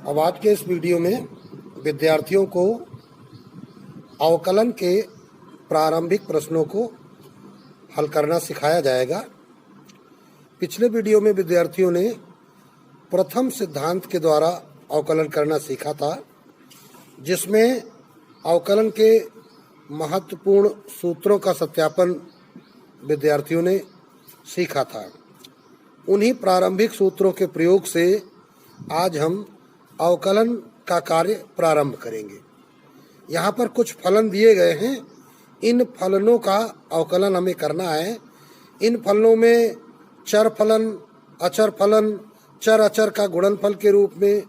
अब आज के इस वीडियो में विद्यार्थियों को अवकलन के प्रारंभिक प्रश्नों को हल करना सिखाया जाएगा। पिछले वीडियो में विद्यार्थियों ने प्रथम सिद्धांत के द्वारा अवकलन करना सीखा था, जिसमें अवकलन के महत्वपूर्ण सूत्रों का सत्यापन विद्यार्थियों ने सीखा था। उन्हीं प्रारंभिक सूत्रों के प्रयोग से आज हम अवकलन का कार्य प्रारंभ करेंगे। यहाँ पर कुछ फलन दिए गए हैं, इन फलनों का अवकलन हमें करना है। इन फलनों में चर फलन, अचर फलन, चर अचर का गुणनफल के रूप में,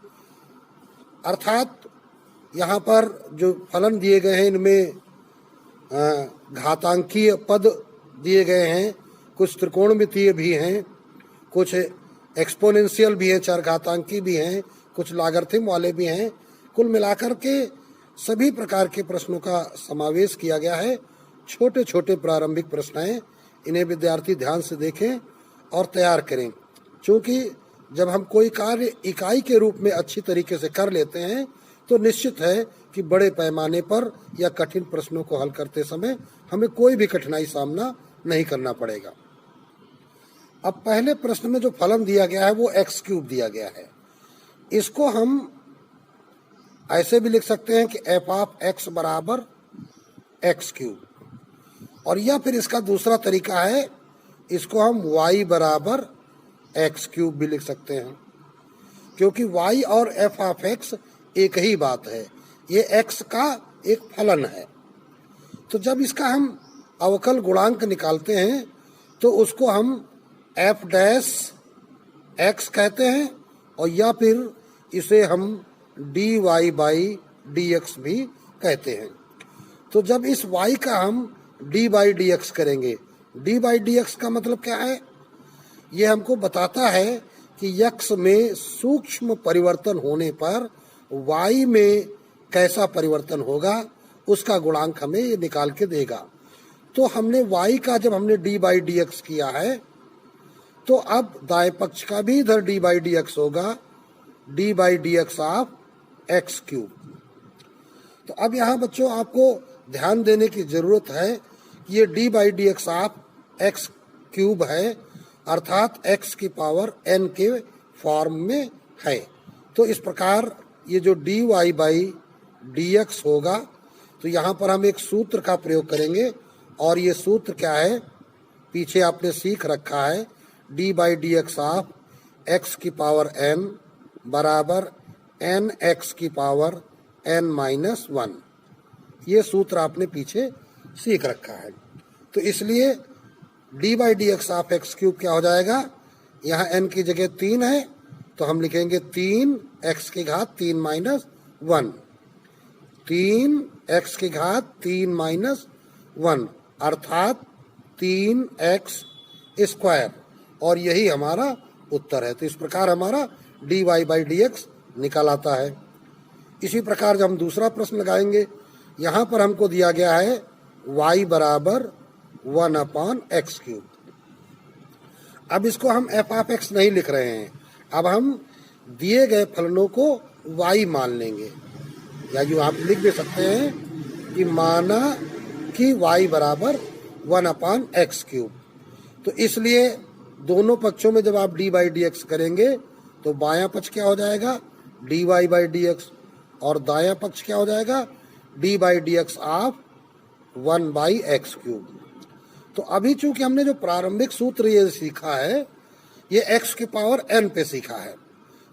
अर्थात यहाँ पर जो फलन दिए गए हैं इनमें घातांकीय पद दिए गए हैं, कुछ त्रिकोणमितीय भी हैं, कुछ एक्सपोनेंशियल भी हैं, चरघातांकी भी हैं, कुछ लॉगरिथम वाले भी हैं। कुल मिलाकर के सभी प्रकार के प्रश्नों का समावेश किया गया है। छोटे छोटे प्रारंभिक प्रश्न हैं, इन्हें विद्यार्थी ध्यान से देखें और तैयार करें। क्योंकि जब हम कोई कार्य इकाई के रूप में अच्छी तरीके से कर लेते हैं तो निश्चित है कि बड़े पैमाने पर या कठिन प्रश्नों को हल करते समय हमें कोई भी कठिनाई सामना नहीं करना पड़ेगा। अब पहले प्रश्न में जो फलन दिया गया है वो x क्यूब दिया गया है। इसको हम ऐसे भी लिख सकते हैं कि f ऑफ x बराबर x क्यूब, और या फिर इसका दूसरा तरीका है, इसको हम y बराबर x क्यूब भी लिख सकते हैं, क्योंकि y और f ऑफ x एक ही बात है, ये x का एक फलन है। तो जब इसका हम अवकल गुणांक निकालते हैं तो उसको हम f डैश x कहते हैं, और या फिर इसे हम dy बाई dx भी कहते हैं। तो जब इस y का हम d बाई dx करेंगे, d बाई dx का मतलब क्या है? ये हमको बताता है कि x में सूक्ष्म परिवर्तन होने पर y में कैसा परिवर्तन होगा, उसका गुणांक हमें ये निकाल के देगा। तो हमने y का जब हमने d बाई dx किया है तो अब दाएं पक्ष का भी इधर d बाई dx होगा, d by dx of x cube. तो अब यहाँ बच्चों आपको ध्यान देने की जरूरत है कि ये d by dx of x cube है, अर्थात x की पावर n के फॉर्म में है। तो इस प्रकार ये जो dy बाई dx होगा, तो यहाँ पर हम एक सूत्र का प्रयोग करेंगे, और ये सूत्र क्या है पीछे आपने सीख रखा है, d by dx of x की पावर n बराबर n x की पावर n माइनस 1। ये सूत्र आपने पीछे सीख रखा है। तो इसलिए d by dx of x cube क्या हो जाएगा, यहाँ n की जगह 3 है तो हम लिखेंगे 3 x की घात 3 माइनस 1, 3 x की घात 3 माइनस 1 अर्थात 3x स्क्वायर, और यही हमारा उत्तर है। तो इस प्रकार हमारा dy बाई dx निकल आता है। इसी प्रकार जब हम दूसरा प्रश्न लगाएंगे, यहाँ पर हमको दिया गया है y बराबर 1 अपॉन एक्स क्यूब। अब इसको हम f ऑफ x नहीं लिख रहे हैं, अब हम दिए गए फलनों को y मान लेंगे, या जो आप लिख भी सकते हैं कि माना कि y बराबर 1 अपॉन एक्स क्यूब। तो इसलिए दोनों पक्षों में जब आप d बाई dx करेंगे तो बायां पक्ष क्या हो जाएगा dy बाई dx, और दायां पक्ष क्या हो जाएगा d by dx of 1 by x cube. तो अभी चूंकि हमने जो प्रारंभिक सूत्र ये सीखा है ये x की पावर n पे सीखा है,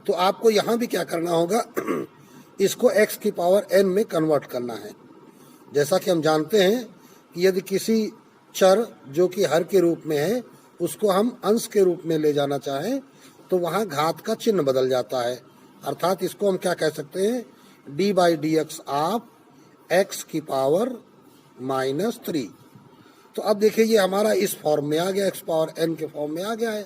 तो आपको यहाँ भी क्या करना होगा इसको x की पावर n में कन्वर्ट करना है। जैसा कि हम जानते हैं कि यदि किसी चर जो कि हर के रूप में है उसको हम अंश के रूप में ले जाना चाहें तो वहाँ घात का चिन्ह बदल जाता है, अर्थात इसको हम क्या कह सकते हैं d by dx of x की पावर माइनस 3। तो अब देखिए ये हमारा इस फॉर्म में आ गया, x पावर n के फॉर्म में आ गया है।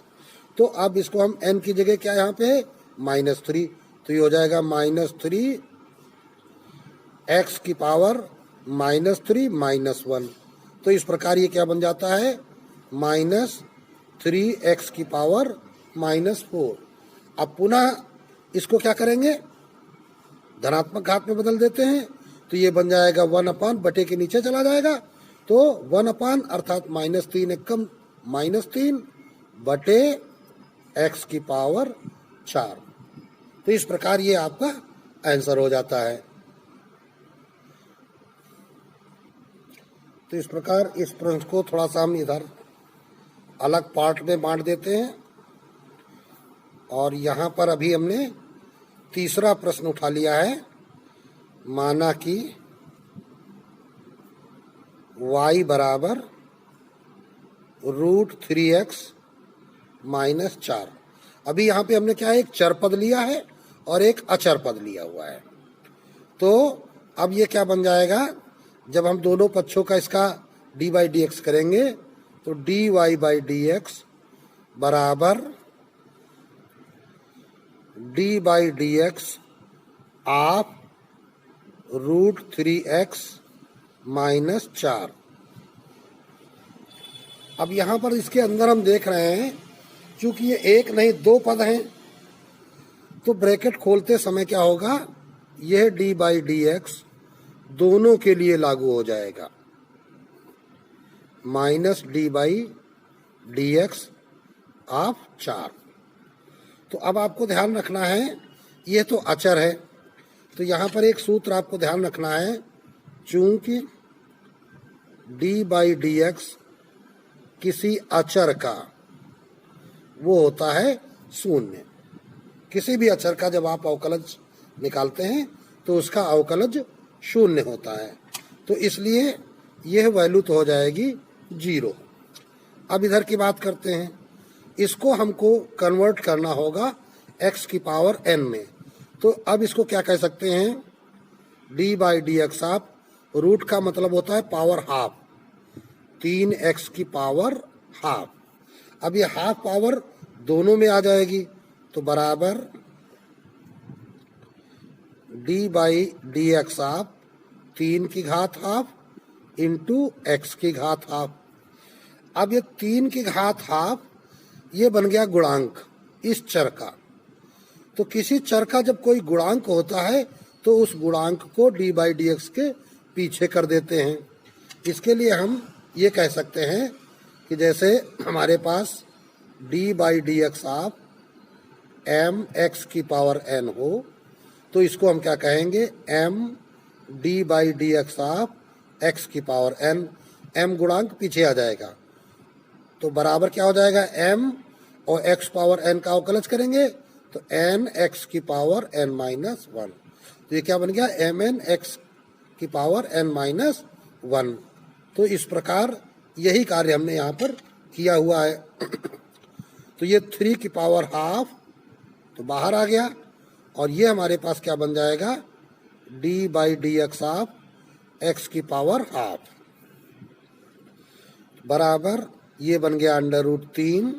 तो अब इसको हम n की जगह क्या यहाँ पे है माइनस 3, तो ये हो जाएगा माइनस 3 x की पावर माइनस 3 माइनस 1। तो इस प्रकार ये क्या बन जाता है माइनस 3x की पावर माइनस 4। अब पुनः इसको क्या करेंगे धनात्मक घात में बदल देते हैं तो ये बन जाएगा 1 बटे के नीचे चला जाएगा, तो 1 अर्थात -3 एकम -3 बटे x की पावर 4। तो इस प्रकार ये आपका आंसर हो जाता है। तो इस प्रकार इस प्रश्न को थोड़ा सा हम इधर अलग पार्ट में बांट देते हैं, और यहाँ पर अभी हमने तीसरा प्रश्न उठा लिया है। माना कि y बराबर √3x - 4। अभी यहाँ पे हमने क्या है, एक चर पद लिया है और एक अचर पद लिया हुआ है। तो अब ये क्या बन जाएगा, जब हम दोनों पक्षों का इसका d/dx करेंगे तो dy/dx बराबर d/dx ऑफ √3x - 4। अब यहाँ पर इसके अंदर हम देख रहे हैं, चूंकि ये एक नहीं दो पद हैं, तो ब्रैकेट खोलते समय क्या होगा, यह d/dx दोनों के लिए लागू हो जाएगा, -d/dx ऑफ 4। तो अब आपको ध्यान रखना है, यह तो अचर है, तो यहाँ पर एक सूत्र आपको ध्यान रखना है, चूंकि d/dx किसी अचर का वो होता है 0। किसी भी अचर का जब आप अवकलज निकालते हैं तो उसका अवकलज 0 होता है, तो इसलिए यह वैल्यू तो हो जाएगी 0। अब इधर की बात करते हैं, इसको हमको कन्वर्ट करना होगा x की पावर n में। तो अब इसको क्या कह सकते हैं, d/dx ऑफ रूट का मतलब होता है पावर हाफ, 3x की पावर हाफ। अब ये हाफ पावर दोनों में आ जाएगी, तो बराबर d/dx ऑफ 3 की घात हाफ इंटू x की घात हाफ। अब ये 3 की घात हाफ ये बन गया गुणांक इस चर का। तो किसी चर का जब कोई गुणांक होता है तो उस गुणांक को d/dx के पीछे कर देते हैं। इसके लिए हम ये कह सकते हैं कि जैसे हमारे पास d/dx ऑफ mx की पावर n हो, तो इसको हम क्या कहेंगे, m d/dx ऑफ x की पावर n। m गुणांक पीछे आ जाएगा, तो बराबर क्या हो जाएगा, m और x पावर n का अवकलज करेंगे तो n x की पावर n - 1। तो ये क्या बन गया, mn x की पावर n - 1। तो इस प्रकार यही कार्य हमने यहाँ पर किया हुआ है। तो ये 3 की पावर हाफ तो बाहर आ गया, और ये हमारे पास क्या बन जाएगा, d/dx ऑफ x की पावर हाफ बराबर ये बन गया √3,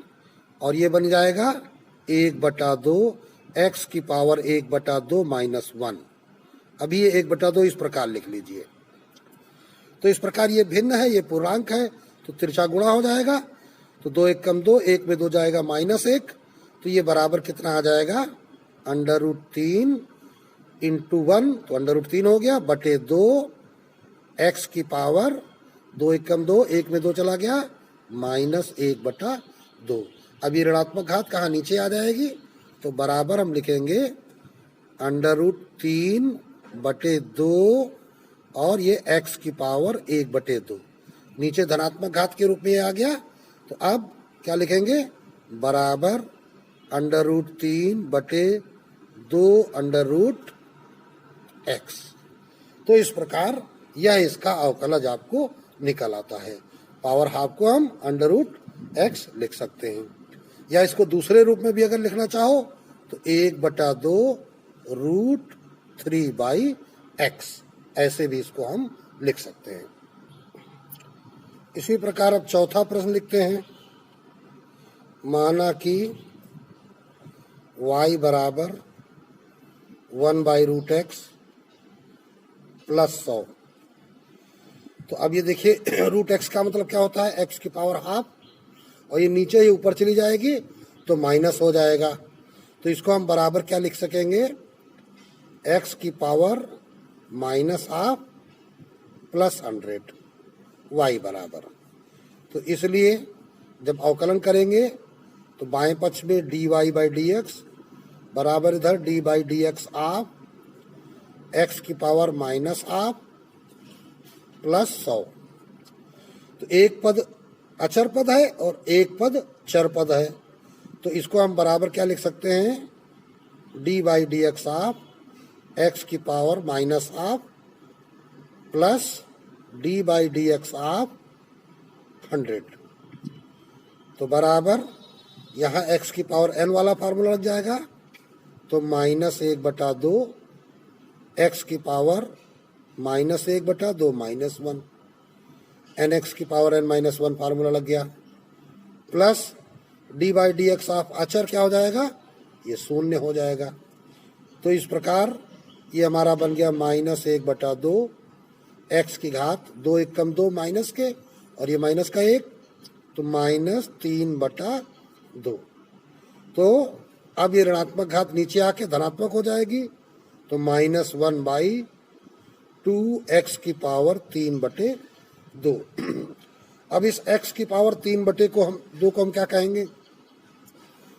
और ये बन जाएगा 1/2 x की पावर 1/2 - 1। अभी ये 1/2 इस प्रकार लिख लीजिए। तो इस प्रकार ये भिन्न है, ये पूर्णांक है, तो तिरछा गुणा हो जाएगा, तो 2 1 कम 2, 1 में 2 जाएगा -1, तो ये बराबर कितना आ जाएगा, √3 इंटू 1, तो √3 हो गया बटे 2 x की पावर 2 1 कम 2, 1 में 2 चला गया -1/2। अब ये ऋणात्मक घात कहाँ नीचे आ जाएगी, तो बराबर हम लिखेंगे √3 बटे 2 और ये x की पावर 1/2, नीचे धनात्मक घात के रूप में आ गया। तो अब क्या लिखेंगे, बराबर √3 बटे 2 √x। तो इस प्रकार यह इसका अवकलज आपको निकल आता है। पावर हाफ को हम √x लिख सकते हैं, या इसको दूसरे रूप में भी अगर लिखना चाहो तो 1/2 √3/x, ऐसे भी इसको हम लिख सकते हैं। इसी प्रकार अब चौथा प्रश्न लिखते हैं। माना कि y बराबर 1/√x + 100। तो अब ये देखिए √x का मतलब क्या होता है, x की पावर हाफ, और ये नीचे ही ऊपर चली जाएगी तो माइनस हो जाएगा। तो इसको हम बराबर क्या लिख सकेंगे, एक्स की power minus half plus 100 y बराबर। तो इसलिए जब अवकलन करेंगे तो बाएं पक्ष में d y by d x बराबर इधर d by d x half x की पावर माइनस हाफ प्लस 100। तो एक पद अचर पद है और एक पद चर पद है, तो इसको हम बराबर क्या लिख सकते हैं, d by d x half x की power minus half plus d by d x half 100। तो बराबर यहाँ एक्स की पावर n वाला फार्मूला लग जाएगा, तो -1/2 एक्स की पावर -1/2 -1 एन एक्स की पावर n-1 फार्मूला लग गया, plus d by d x of अचर क्या हो जाएगा, ये 0 हो जाएगा। तो इस प्रकार ये हमारा बन गया -1/2 एक्स की घात 2 1 कम 2 माइनस के, और ये माइनस का 1 तो -3/2। तो अब ये ऋणात्मक घात नीचे आके धनात्मक हो जाएगी, तो -1/2 एक्स की पावर 3/2। अब इस x की पावर 3/2 को हम क्या कहेंगे,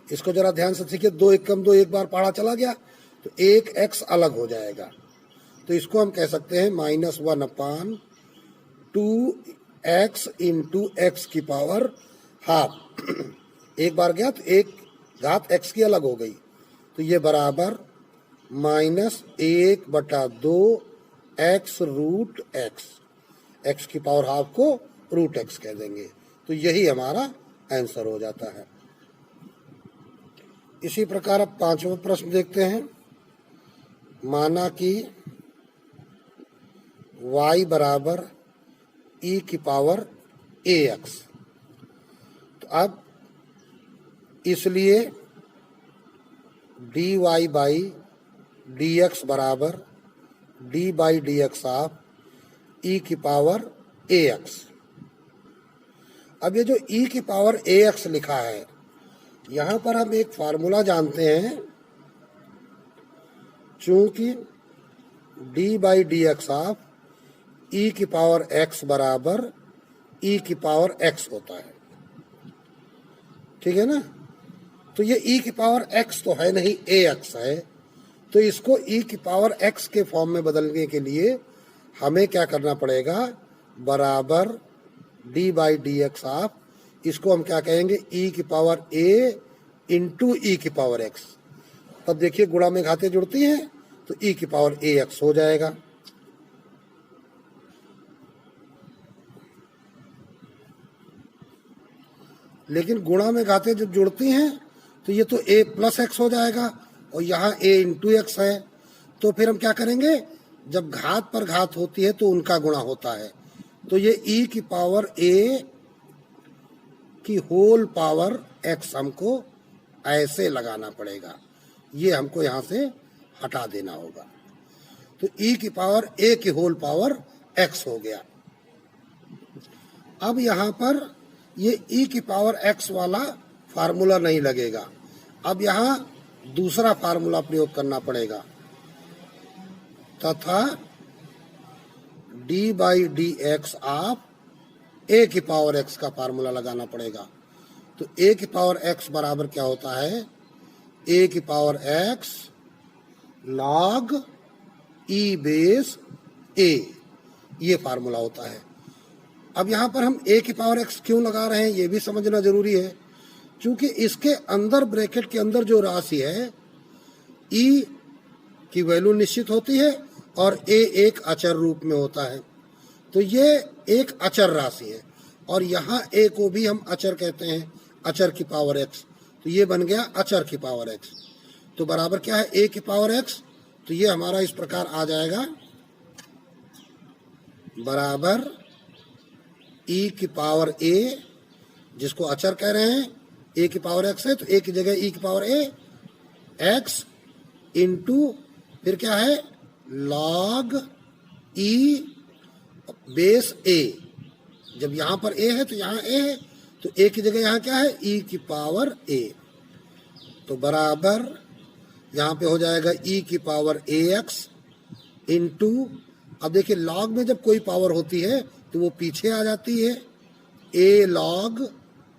इसको जरा ध्यान से सीखिए। 2 1 कम 2 एक बार पढ़ा चला गया तो एक x अलग हो जाएगा, तो इसको हम कह सकते हैं -1/2x इंटू एक्स की पावर हाफ। एक बार गया तो एक घात x की अलग हो गई, तो ये बराबर -1/2 x रूट x, x की पावर हाफ को रूट x कह देंगे। तो यही हमारा आंसर हो जाता है। इसी प्रकार अब 5वां प्रश्न देखते हैं। माना कि y बराबर e की पावर ax, तो अब इसलिए dy बाई dx बराबर d by d x of e की पावर ax। अब ये जो e की पावर ax लिखा है, यहां पर हम एक फार्मूला जानते हैं, चूंकि d by d x of e की पावर x बराबर e की पावर x होता है, ठीक है ना। तो ये e की पावर x तो है नहीं, ax है, तो इसको e की पावर x के फॉर्म में बदलने के लिए हमें क्या करना पड़ेगा, बराबर d by d x of, इसको हम क्या कहेंगे, e की पावर a इंटू e की पावर x। तब देखिए गुणा में घातें जुड़ती हैं तो e की पावर ax हो जाएगा। लेकिन गुणा में घातें जब जुड़ती हैं तो ये तो a प्लस x हो जाएगा, और यहाँ a इंटू एक्स है। तो फिर हम क्या करेंगे, जब घात पर घात होती है तो उनका गुणा होता है, तो ये e की पावर a की होल पावर x हमको ऐसे लगाना पड़ेगा, ये हमको यहाँ से हटा देना होगा। तो e की पावर a की होल पावर x हो गया। अब यहाँ पर ये e की पावर x वाला फार्मूला नहीं लगेगा, अब यहाँ दूसरा फार्मूला प्रयोग करना पड़ेगा, तथा d by d x of a की पावर x का फार्मूला लगाना पड़ेगा। तो a की पावर x बराबर क्या होता है, a की power x log e base a, ये फार्मूला होता है। अब यहाँ पर हम a की पावर x क्यों लगा रहे हैं, ये भी समझना जरूरी है, क्योंकि इसके अंदर ब्रैकेट के अंदर जो राशि है e की वैल्यू निश्चित होती है और a एक अचर रूप में होता है, तो ये एक अचर राशि है, और यहाँ a को भी हम अचर कहते हैं, अचर की पावर x, तो ये बन गया अचर की पावर x। तो बराबर क्या है, a की पावर x, तो ये हमारा इस प्रकार आ जाएगा, बराबर e की पावर a, जिसको अचर कह रहे हैं, a की पावर x है, तो a की जगह e की पावर a x इंटू फिर क्या है, log e बेस a। जब यहाँ पर a है तो यहाँ a है, तो a की जगह यहाँ क्या है, e की पावर a। तो बराबर यहाँ पे हो जाएगा e की पावर ax इंटू, अब देखिए लॉग में जब कोई पावर होती है तो वो पीछे आ जाती है, a log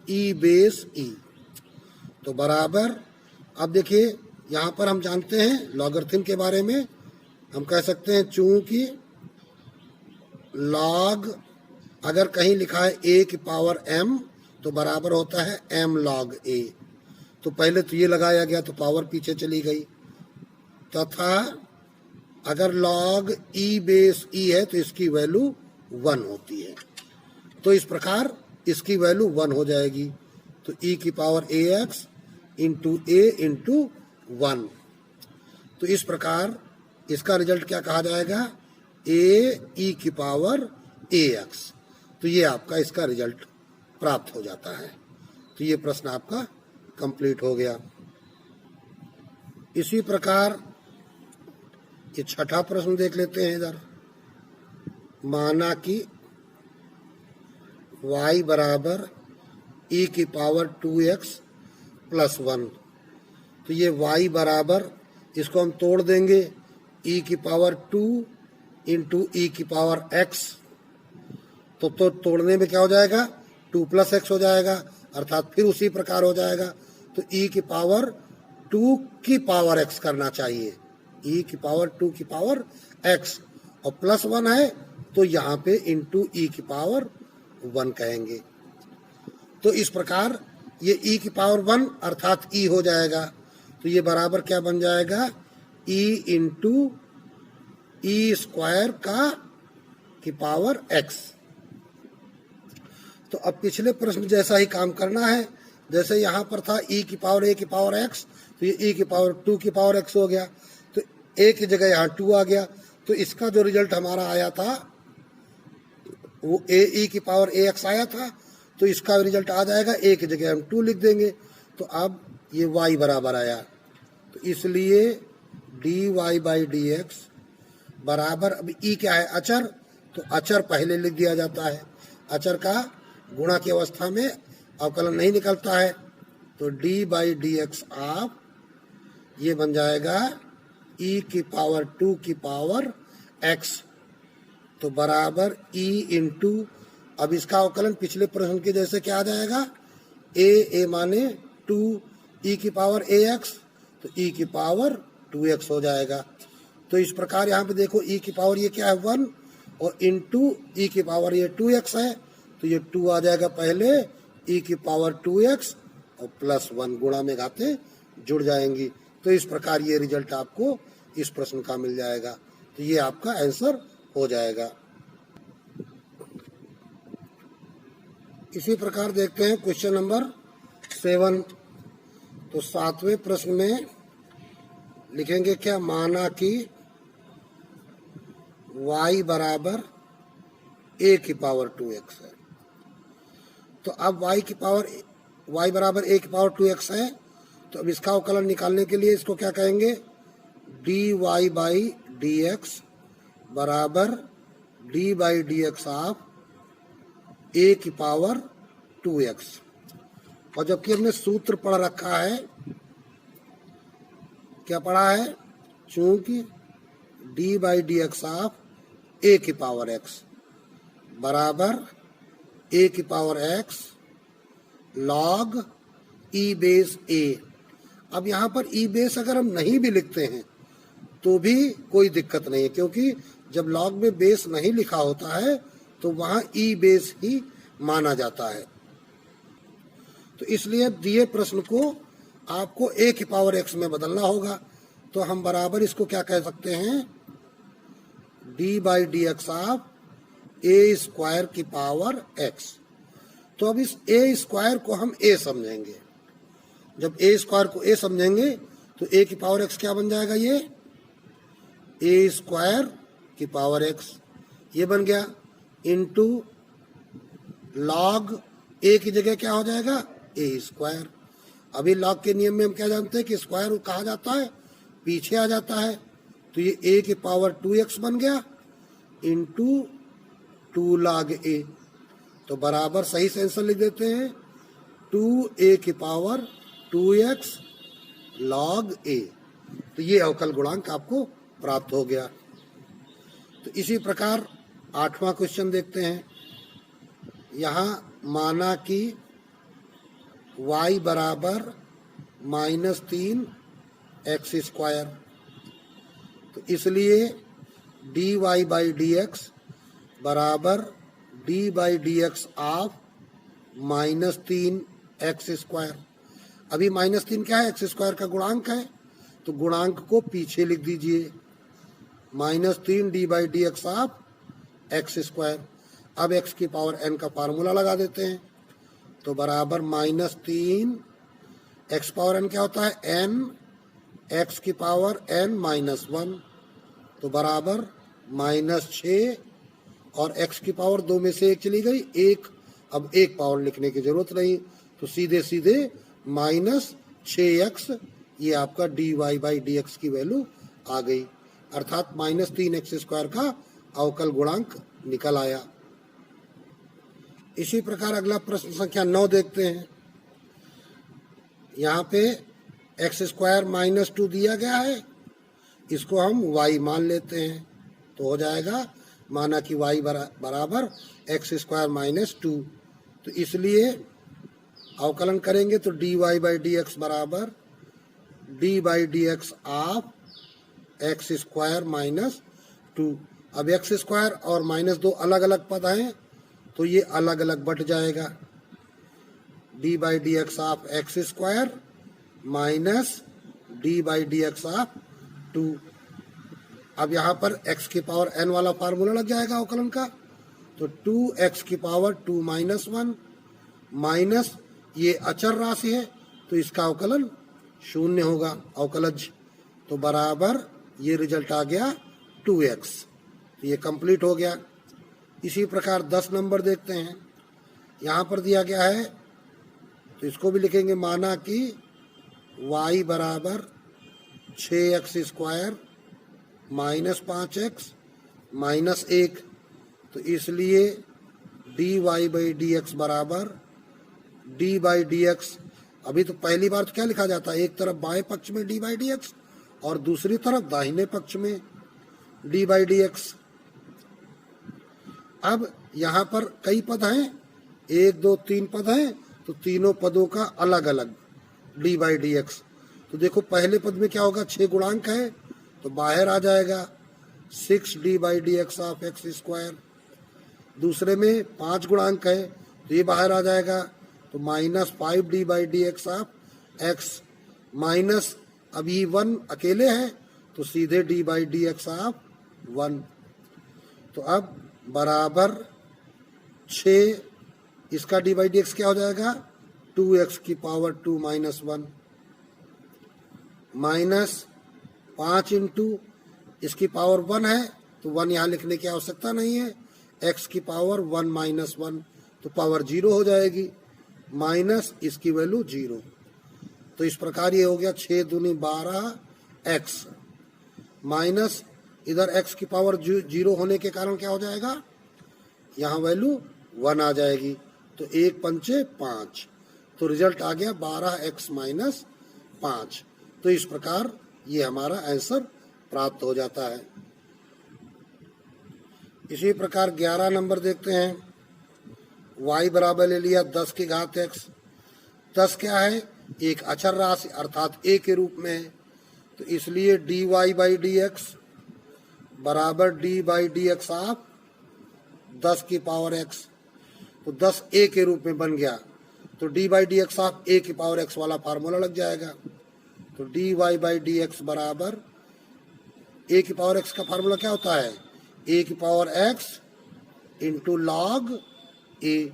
e base e, तो बराबर, अब देखिए यहाँ पर हम जानते हैं लॉगरिथम के बारे में, हम कह सकते हैं चूंकि लॉग अगर कहीं लिखा है a की पावर m तो बराबर होता है m log a, तो पहले तो ये लगाया गया तो पावर पीछे चली गई, तथा अगर log e बेस e है तो इसकी वैल्यू 1 होती है, तो इस प्रकार इसकी वैल्यू 1 हो जाएगी, तो e की power ax into a into 1, तो इस प्रकार इसका रिजल्ट क्या कहा जाएगा, a e की पावर ax, तो ये आपका इसका रिजल्ट प्राप्त हो जाता है। तो ये प्रश्न आपका कंप्लीट हो गया। इसी प्रकार ये छठा प्रश्न देख लेते हैं इधर, माना कि y बराबर e की पावर 2x प्लस 1, तो ये y बराबर, इसको हम तोड़ देंगे, e की पावर 2 इंटू e की पावर x, तो तोड़ने में क्या हो जाएगा, 2 प्लस x हो जाएगा, अर्थात फिर उसी प्रकार हो जाएगा, तो e की पावर 2 की पावर x करना चाहिए, e की पावर 2 की पावर x, और प्लस 1 है तो यहाँ पे इंटू e की पावर 1 कहेंगे, तो इस प्रकार ये e की पावर 1 अर्थात e हो जाएगा, तो ये बराबर क्या बन जाएगा, e इंटू ई स्क्वायर का की पावर x। तो अब पिछले प्रश्न जैसा ही काम करना है, जैसे यहाँ पर था e की पावर a की पावर x, तो ये e की पावर 2 की पावर x हो गया, तो a की जगह यहाँ 2 आ गया, तो इसका जो रिजल्ट हमारा आया था वो e की पावर ax आया था, तो इसका रिजल्ट आ जाएगा, a की जगह हम 2 लिख देंगे, तो अब ये y बराबर आया, तो इसलिए dy बाई डी एक्स बराबर, अब e क्या है, अचर, तो अचर पहले लिख दिया जाता है, अचर का गुणा की अवस्था में अवकलन नहीं निकलता है, तो d बाई डी एक्स आप ये बन जाएगा e की पावर 2 की पावर x, तो बराबर e इंटू, अब इसका अवकलन पिछले प्रश्न के जैसे क्या आ जाएगा, a माने 2 e की पावर ax, तो e की पावर 2x हो जाएगा, तो इस प्रकार यहाँ पे देखो e की पावर ये क्या है 1, और इंटू e की पावर ये 2x है, तो ये 2 आ जाएगा पहले, e की पावर 2x और प्लस 1 गुणा में घाते जुड़ जाएंगी, तो इस प्रकार ये रिजल्ट आपको इस प्रश्न का मिल जाएगा, तो ये आपका आंसर हो जाएगा। इसी प्रकार देखते हैं क्वेश्चन नंबर 7, तो 7वें प्रश्न में लिखेंगे क्या, माना कि y बराबर a की पावर 2x है, तो अब y बराबर a की पावर 2x है, तो अब इसका अवकलन निकालने के लिए इसको क्या कहेंगे, dy बाई डी एक्स बराबर d by d x of a की पावर 2x, और जबकि हमने सूत्र पढ़ रखा है, क्या पढ़ा है, चूंकि d by d x of a की पावर x बराबर a की power x log e base a। अब यहाँ पर e बेस अगर हम नहीं भी लिखते हैं तो भी कोई दिक्कत नहीं है, क्योंकि जब log में बेस नहीं लिखा होता है तो वहाँ e बेस ही माना जाता है, तो इसलिए दिए प्रश्न को आपको a की पावर x में बदलना होगा, तो हम बराबर इसको क्या कह सकते हैं, d by d x of a square की पावर x। तो अब इस a स्क्वायर को हम a समझेंगे, जब a स्क्वायर को a समझेंगे तो a की पावर x क्या बन जाएगा, ये a स्क्वायर की पावर x ये बन गया, इंटू लॉग a की जगह क्या हो जाएगा, a स्क्वायर। अभी लॉग के नियम में हम क्या जानते हैं कि स्क्वायर कहा जाता है, पीछे आ जाता है, तो ये a की पावर 2x बन गया इंटू 2 log a, तो बराबर सही से आंसर लिख देते हैं 2a की पावर 2x log a, तो ये अवकल गुणांक आपको प्राप्त हो गया। तो इसी प्रकार 8वां क्वेश्चन देखते हैं। यहाँ माना कि y बराबर -3x², तो इसलिए dy/dx बराबर d/dx ऑफ -3x²। अभी -3 क्या है? x² का गुणांक है, तो गुणांक को पीछे लिख दीजिए, -3 d/dx ऑफ x²। अब x की पावर n का फार्मूला लगा देते हैं, तो बराबर -3 x पावर n क्या होता है? n, x की पावर n -1, तो बराबर -6, और x की पावर 2 में से 1 चली गई, 1। अब 1 पावर लिखने की जरूरत नहीं, तो सीधे सीधे -6x, ये आपका dy/dx की वैल्यू आ गई, अर्थात -3x² का अवकल गुणांक निकल आया। इसी प्रकार अगला प्रश्न संख्या 9 देखते हैं। यहाँ पे x² -2 दिया गया है, इसको हम y मान लेते हैं, तो हो जाएगा माना कि y बराबर x² -2, तो इसलिए अवकलन करेंगे तो dy/dx बराबर d/dx ऑफ x² -2। अब x² और -2 अलग अलग पद हैं, तो ये अलग अलग बट जाएगा, d/dx of x² d/dx of 2। अब यहाँ पर x की पावर n वाला फार्मूला लग जाएगा अवकलन का, तो 2x की पावर 2 -1 माइनस ये अचर राशि है, तो इसका अवकलन 0 होगा, अवकलज, तो बराबर ये रिजल्ट आ गया 2x, तो ये कंप्लीट हो गया। इसी प्रकार 10 नंबर देखते हैं। यहाँ पर दिया गया है, तो इसको भी लिखेंगे, माना कि y बराबर 6x² -5x -1, तो इसलिए dy/dx बराबर d/dx। अभी तो पहली बार तो क्या लिखा जाता है? एक तरफ बाएं पक्ष में d/dx और दूसरी तरफ दाहिने पक्ष में d/dx। अब यहाँ पर कई पद हैं, 1 2 3 पद हैं, तो तीनों पदों का अलग अलग d/dx। तो देखो पहले पद में क्या होगा? 6 गुणांक है, तो बाहर आ जाएगा 6 d/dx ऑफ x²। दूसरे में 5 गुणांक है, तो ये बाहर आ जाएगा, तो -5 d/dx ऑफ x माइनस, अभी 1 अकेले है, तो सीधे d/dx ऑफ 1। तो अब बराबर 6, इसका d/dx क्या हो जाएगा? 2x की पावर 2 -1 माइनस 5 इंटू इसकी पावर 1 है, तो 1 यहाँ लिखने की आवश्यकता नहीं है, x की पावर 1 -1, तो पावर 0 हो जाएगी, माइनस इसकी वैल्यू 0। तो इस प्रकार ये हो गया 6 दूनी 12x माइनस इधर x की पावर 0 होने के कारण क्या हो जाएगा? यहाँ वैल्यू 1 आ जाएगी, तो 1 पंचे 5, तो रिजल्ट आ गया 12x -5। तो इस प्रकार ये हमारा आंसर प्राप्त हो जाता है। इसी प्रकार 11 नंबर देखते हैं। y बराबर ले लिया 10 की घात x। 10 क्या है? एक अचर राशि अर्थात a के रूप में है, तो इसलिए dy/dx बराबर d/dx ऑफ 10 की पावर x, तो 10 a के रूप में बन गया, तो d/dx ऑफ a की पावर x वाला फार्मूला लग जाएगा, तो dy/dx बराबर a की पावर x का फार्मूला क्या होता है? a की power x into log a।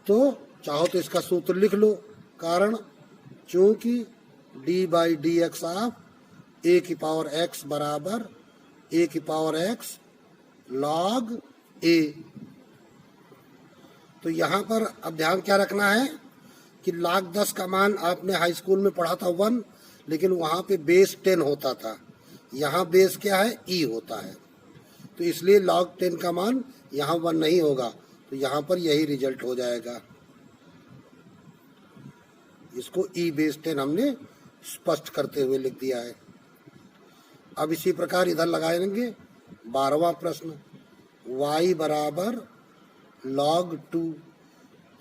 तो चाहो तो इसका सूत्र लिख लो, कारण चूंकि d/dx ऑफ a की पावर x बराबर a की पावर x लॉग a। तो यहाँ पर अब ध्यान क्या रखना है कि log 10 का मान आपने हाई स्कूल में पढ़ा था 1, लेकिन वहाँ पे बेस 10 होता था, यहाँ बेस क्या है? e होता है, तो इसलिए log 10 का मान यहाँ 1 नहीं होगा, तो यहाँ पर यही रिजल्ट हो जाएगा। इसको e बेस 10 हमने स्पष्ट करते हुए लिख दिया है। अब इसी प्रकार इधर लगाएंगे 12वां प्रश्न, y बराबर log 2,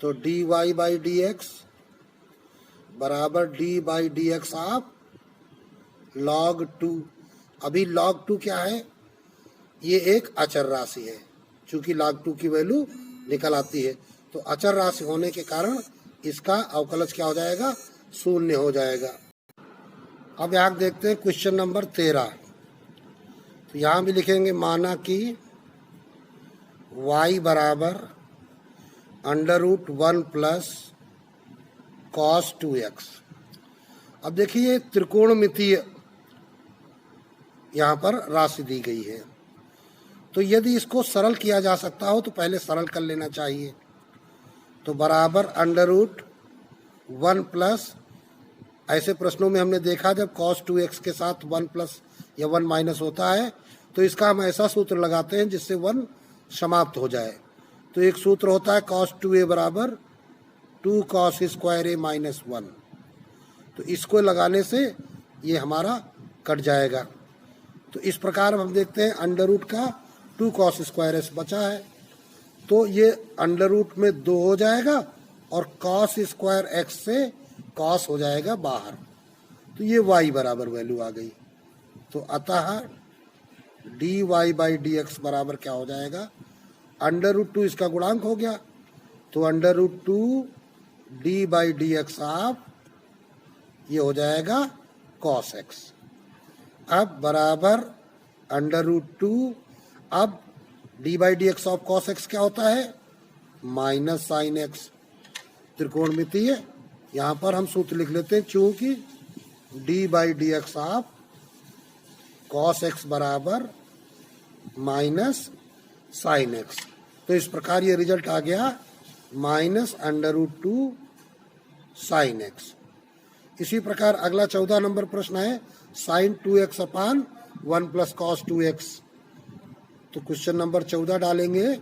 तो dy बाई डी एक्स बराबर डी बाई डी एक्स आप log 2। अभी log 2 क्या है, ये एक अचर राशि है, चूंकि log 2 की वैल्यू निकल आती है, तो अचर राशि होने के कारण इसका अवकलज क्या हो जाएगा, शून्य हो जाएगा। अब यहाँ देखते हैं क्वेश्चन नंबर 13, तो यहाँ भी लिखेंगे माना कि y बराबर √1 प्लस cos 2x। अब देखिए त्रिकोणमितीय यहाँ पर राशि दी गई है, तो यदि इसको सरल किया जा सकता हो तो पहले सरल कर लेना चाहिए। तो बराबर √1 प्लस, ऐसे प्रश्नों में हमने देखा जब cos 2x के साथ 1 प्लस या 1 माइनस होता है तो इसका हम ऐसा सूत्र लगाते हैं जिससे 1 समाप्त हो जाए। तो एक सूत्र होता है cos 2a बराबर 2 cos स्क्वायर a माइनस 1, तो इसको लगाने से ये हमारा कट जाएगा। तो इस प्रकार हम देखते हैं अंडर रूट का 2 cos स्क्वायर एस बचा है, तो ये अंडर रूट में 2 हो जाएगा और cos स्क्वायर एक्स से cos हो जाएगा बाहर, तो ये y बराबर वैल्यू आ गई। तो अतः dy बाई डी एक्स बराबर क्या हो जाएगा, √2 इसका गुणांक हो गया, तो √2 डी बाई डी एक्स आप ये हो जाएगा cos x। अब बराबर √2, अब D by d x of cos x क्या होता है, माइनस साइन एक्स। त्रिकोणमितीय यहाँ पर हम सूत्र लिख लेते हैं, चूंकि D by d x of cos x बराबर माइनस साइन एक्स। तो इस प्रकार ये रिजल्ट आ गया माइनस √2 साइन एक्स। इसी प्रकार अगला 14 नंबर प्रश्न है साइन 2x अपान 1 प्लस कॉस 2x। तो क्वेश्चन नंबर 14 डालेंगे,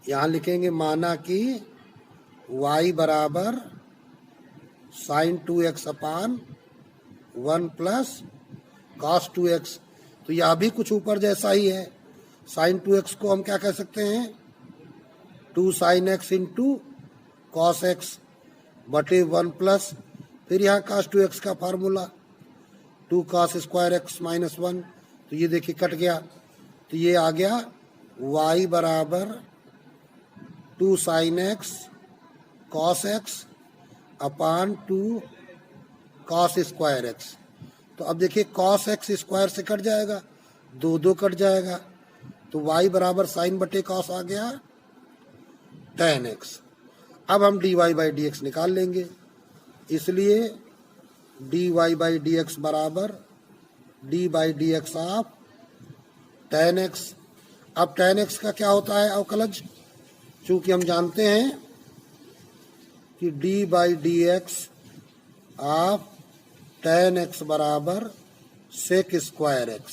यहाँ लिखेंगे माना कि y बराबर साइन 2x अपान 1 प्लस कॉस 2x। तो यह भी कुछ ऊपर जैसा ही है, साइन 2x को हम क्या कह सकते हैं, 2 sine x into cos x बटे 1 प्लस, फिर यहाँ cos 2x का formula 2 cos square x minus 1, तो ये देखिए कट गया, तो ये आ गया y बराबर 2 साइन x cos x अपान 2 cos स्क्वायर x। तो अब देखिए cos x स्क्वायर से कट जाएगा, 2 कट जाएगा, तो y बराबर साइन बटे cos आ गया tan x। अब हम dy बाई डी एक्स निकाल लेंगे, इसलिए dy बाई डी एक्स बराबर d by d x of tan x। अब tan x का क्या होता है अवकलज, चूंकि हम जानते हैं कि d by d x of tan x बराबर सेक स्क्वायर x,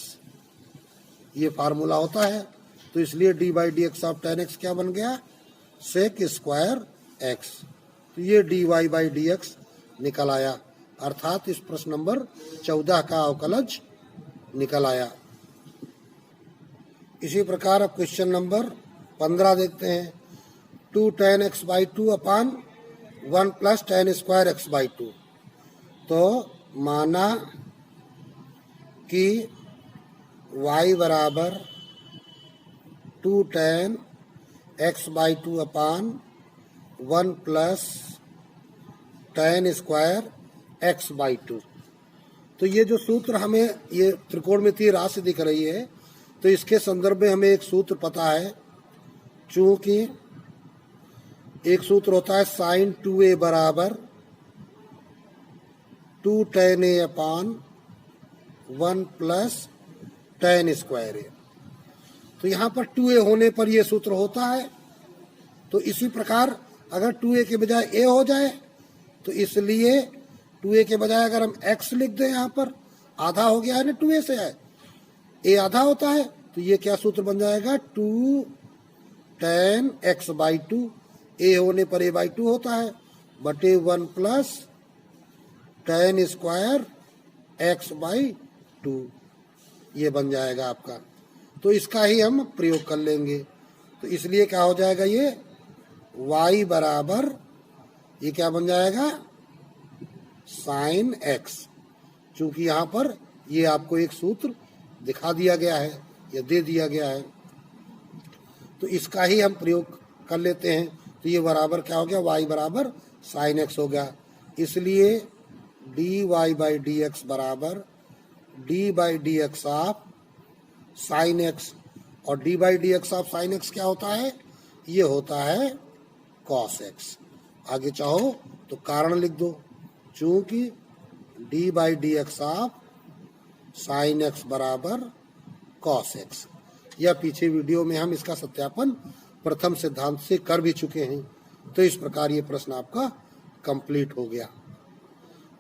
ये फार्मूला होता है, तो इसलिए d by d x of tan x क्या बन गया, सेक स्क्वायर x। तो ये dy बाई डी एक्स निकल आया, अर्थात इस प्रश्न नंबर 14 का अवकलज निकल आया। इसी प्रकार अब क्वेश्चन नंबर 15 देखते हैं, 2 tan x by 2 upon 1 plus tan square x by 2। तो माना कि y बराबर 2 tan x by 2 upon 1 plus tan square x by 2। तो ये जो सूत्र हमें, ये त्रिकोणमितीय राशि दिख रही है, तो इसके संदर्भ में हमें एक सूत्र पता है, चूंकि एक सूत्र होता है साइन 2a बराबर 2 tan a upon 1 plus tan square a। तो यहाँ पर 2a होने पर यह सूत्र होता है, तो इसी प्रकार अगर 2a के बजाय a हो जाए, तो इसलिए 2a के बजाय अगर हम x लिख दें, यहाँ पर आधा हो गया है ना, 2a से है, a आधा होता है, तो ये क्या सूत्र बन जाएगा, 2 tan x बाई 2, a होने पर a बाई 2 होता है, बटे 1 प्लस tan स्क्वायर x/2 ये बन जाएगा आपका। तो इसका ही हम प्रयोग कर लेंगे। तो इसलिए क्या हो जाएगा, ये y बराबर ये क्या बन जाएगा, sin x। चूंकि यहाँ पर ये आपको एक सूत्र दिखा दिया गया है या दे दिया गया है, तो इसका ही हम प्रयोग कर लेते हैं। तो ये बराबर क्या हो गया, y बराबर sin x हो गया। इसलिए dy/dx बराबर d/dx ऑफ sin x, और d/dx ऑफ sin x क्या होता है, ये होता है cos x। आगे चाहो तो कारण लिख दो, चूंकि d/dx ऑफ sin x बराबर cos x। या पीछे वीडियो में हम इसका सत्यापन प्रथम सिद्धांत से कर भी चुके हैं। तो इस प्रकार ये प्रश्न आपका कंप्लीट हो गया।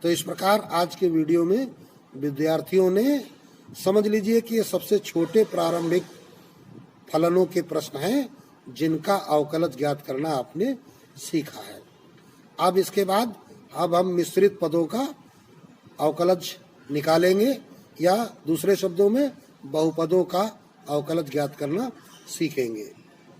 तो इस प्रकार आज के वीडियो में विद्यार्थियों ने समझ लीजिए कि ये सबसे छोटे प्रारंभिक फलनों के प्रश्न हैं जिनका अवकलज ज्ञात करना आपने सीखा है। अब इसके बाद अब हम मिश्रित पदों का अवकलज निकालेंगे, या दूसरे शब्दों में बहुपदों का अवकलज ज्ञात करना सीखेंगे।